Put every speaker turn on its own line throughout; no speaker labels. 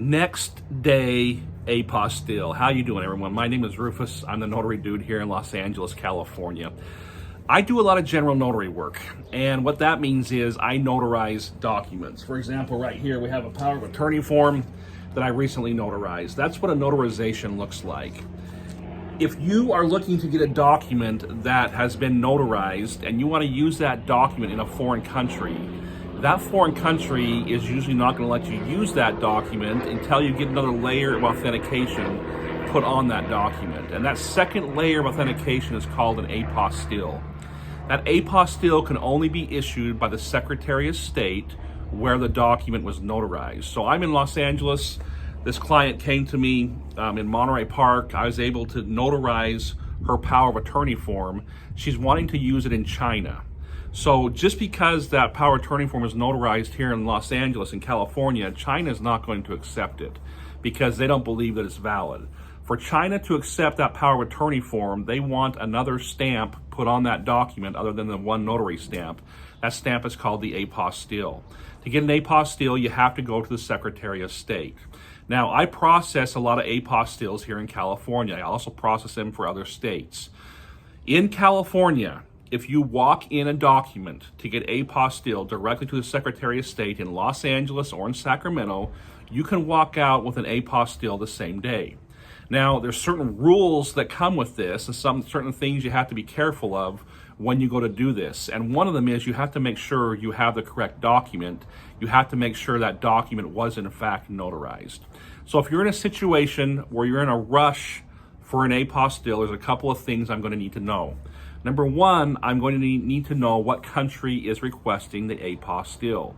Next day apostille. How you doing, everyone? My name is Rufus. I'm the notary dude here in Los Angeles, California. I do a lot of general notary work, and what that means is I notarize documents. For example, right here we have a power of attorney form that I recently notarized. That's what a notarization looks like. If you are looking to get a document that has been notarized and you want to use that document in a foreign country, that foreign country is usually not going to let you use that document until you get another layer of authentication put on that document. And that second layer of authentication is called an apostille. That apostille can only be issued by the Secretary of State where the document was notarized. So I'm in Los Angeles. This client came to me in Monterey Park. I was able to notarize her power of attorney form. She's wanting to use it in China. So just because that power of attorney form is notarized here in Los Angeles in California, China is not going to accept it because they don't believe that it's valid. For China to accept that power of attorney form, they want another stamp put on that document other than the one notary stamp. That stamp is called the apostille. To get an apostille, you have to go to the Secretary of State. Now, I process a lot of apostilles here in California. I also process them for other states. In California, if you walk in a document to get apostille directly to the Secretary of State in Los Angeles or in Sacramento, you can walk out with an apostille the same day. Now, there's certain rules that come with this and some certain things you have to be careful of when you go to do this. And one of them is you have to make sure you have the correct document. You have to make sure that document was in fact notarized. So if you're in a situation where you're in a rush for an apostille, there's a couple of things I'm going to need to know. Number one, I'm going to need to know what country is requesting the apostille.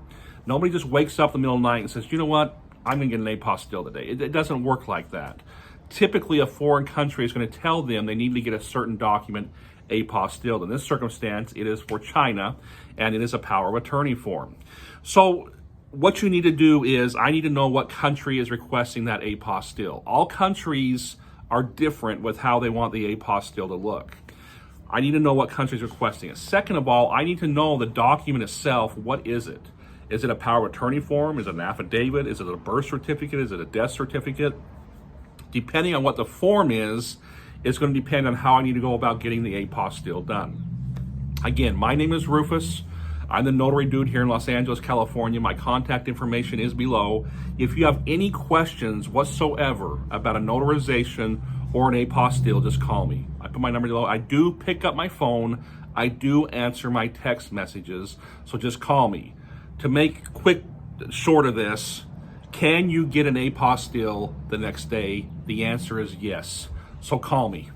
Nobody just wakes up in the middle of the night and says, you know what, I'm going to get an apostille today. It doesn't work like that. Typically, a foreign country is going to tell them they need to get a certain document apostilled. In this circumstance, it is for China, and it is a power of attorney form. So what you need to do is I need to know what country is requesting that apostille. All countries are different with how they want the apostille to look. I need to know what country is requesting it. Second of all, I need to know the document itself. What is it? Is it a power of attorney form? Is it an affidavit? Is it a birth certificate? Is it a death certificate? Depending on what the form is, it's going to depend on how I need to go about getting the apostille done. Again, my name is Rufus. I'm the notary dude here in Los Angeles, California. My contact information is below. If you have any questions whatsoever about a notarization or an apostille, just call me. I put my number below. I do pick up my phone. I do answer my text messages, so just call me. To make quick short of this, can you get an apostille the next day? The answer is yes. So call me.